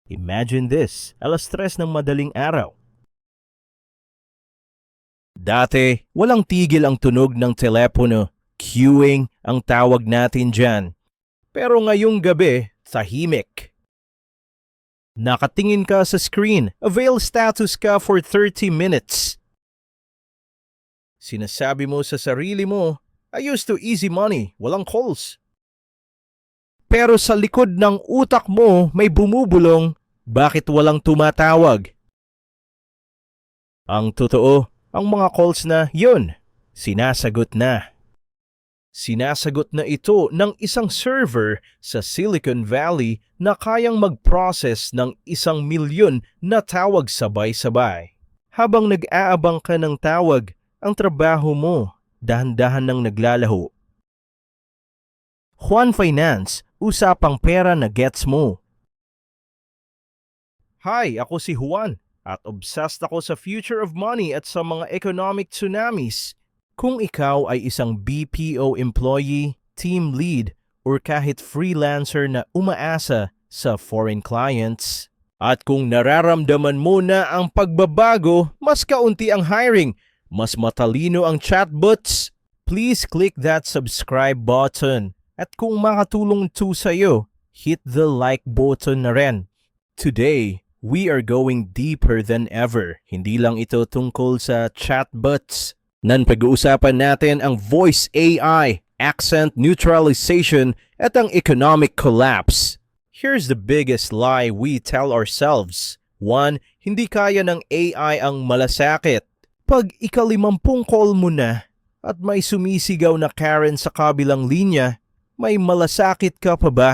Imagine this, 3:00 ng madaling araw. Dati, walang tigil ang tunog ng telepono, queuing ang tawag natin dyan. Pero ngayong gabi, tahimik. Nakatingin ka sa screen, avail status ka for 30 minutes. Sinasabi mo sa sarili mo, I used to easy money, walang calls. Pero sa likod ng utak mo may bumubulong, bakit walang tumatawag? Ang totoo, ang mga calls na yun, sinasagot na. Sinasagot na ito ng isang server sa Silicon Valley na kayang mag-process ng 1,000,000 na tawag sabay-sabay. Habang nag-aabang ka ng tawag, ang trabaho mo dahan-dahan nang naglalaho. Juan Finance, usapang pera na gets mo. Hi, ako si Juan at obsessed ako sa future of money at sa mga economic tsunamis. Kung ikaw ay isang BPO employee, team lead, or kahit freelancer na umaasa sa foreign clients, at kung nararamdaman mo na ang pagbabago, mas kaunti ang hiring, mas matalino ang chatbots, please click that subscribe button. At kung makatulong ito sa'yo, hit the like button na rin. Today, we are going deeper than ever. Hindi lang ito tungkol sa chatbots. Pag-uusapan natin ang voice AI, accent neutralization, at ang economic collapse. Here's the biggest lie we tell ourselves. 1. Hindi kaya ng AI ang malasakit. Pag ika-50 call mo na at may sumisigaw na Karen sa kabilang linya, may malasakit ka pa ba?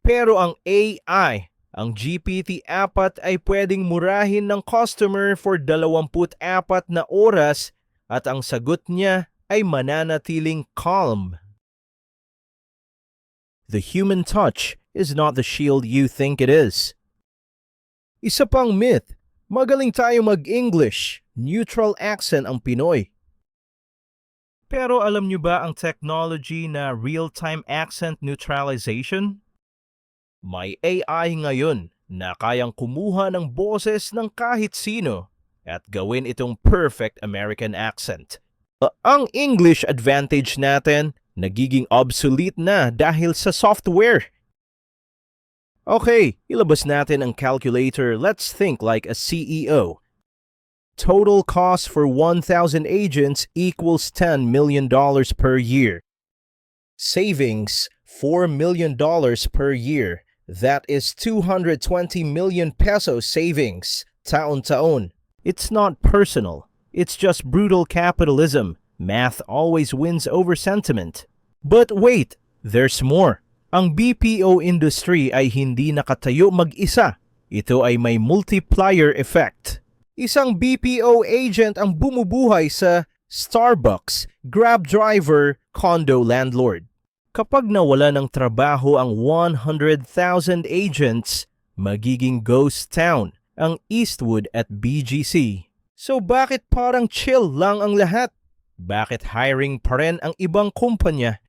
Pero ang AI, ang GPT-4 ay pwedeng murahin ng customer for 24 na oras at ang sagot niya ay mananatiling calm. The human touch is not the shield you think it is. Isa pang myth, magaling tayo mag-English, neutral accent ang Pinoy. Pero alam niyo ba ang technology na real-time accent neutralization? May AI ngayon na kayang kumuha ng boses ng kahit sino at gawin itong perfect American accent. Ang English advantage natin nagiging obsolete na dahil sa software. Okay, ilabas natin ang calculator. Let's think like a CEO. Total cost for 1,000 agents equals $10 million per year. Savings, $4 million per year. That is 220 million pesos savings, taon-taon. It's not personal. It's just brutal capitalism. Math always wins over sentiment. But wait, there's more. Ang BPO industry ay hindi nakatayo mag-isa. Ito ay may multiplier effect. Isang BPO agent ang bumubuhay sa Starbucks, Grab driver, condo landlord. Kapag nawala ng trabaho ang 100,000 agents, magiging ghost town ang Eastwood at BGC. So bakit parang chill lang ang lahat? Bakit hiring pa rin ang ibang kumpanya?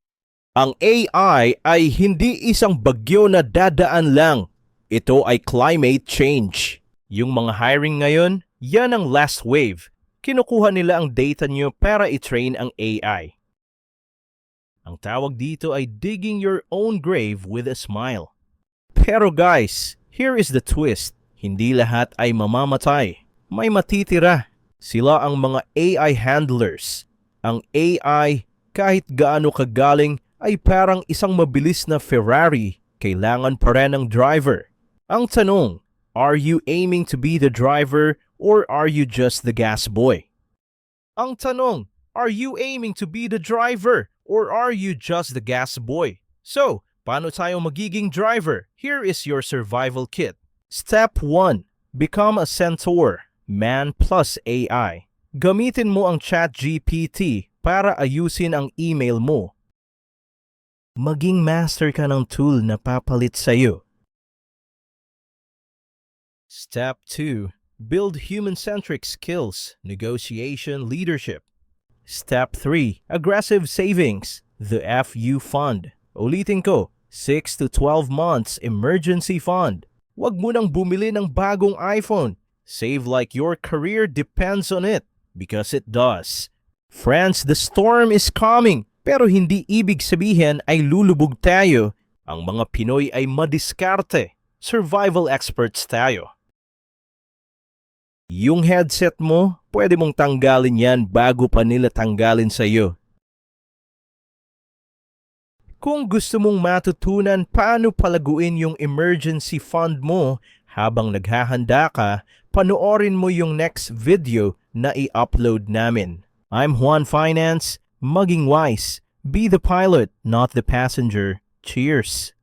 Ang AI ay hindi isang bagyo na dadaan lang. Ito ay climate change. Yung mga hiring ngayon, yan ang last wave. Kinukuha nila ang data nyo para i-train ang AI. Ang tawag dito ay digging your own grave with a smile. Pero guys, here is the twist. Hindi lahat ay mamamatay. May matitira. Sila ang mga AI handlers. Ang AI, kahit gaano kagaling, ay parang isang mabilis na Ferrari. Kailangan pa rin ng driver. Ang tanong, are you aiming to be the driver or are you just the gas boy? Ang tanong, are you aiming to be the driver or are you just the gas boy? So, paano tayo magiging driver? Here is your survival kit. Step 1. Become a centaur, man plus AI. Gamitin mo ang ChatGPT para ayusin ang email mo. Maging master ka ng tool na papalit sa'yo. Step 2. Build human-centric skills, negotiation, leadership. Step 3. Aggressive savings, the FU Fund. Ulitin ko, 6 to 12 months emergency fund. Huwag mo nang bumili ng bagong iPhone. Save like your career depends on it, because it does. Friends, the storm is coming, pero hindi ibig sabihin ay lulubog tayo. Ang mga Pinoy ay madiskarte. Survival experts tayo. Yung headset mo, pwede mong tanggalin yan bago pa nila tanggalin sa'yo. Kung gusto mong matutunan paano palaguin yung emergency fund mo habang naghahanda ka, panoorin mo yung next video na i-upload namin. I'm Juan Finance. Maging wise. Be the pilot, not the passenger. Cheers!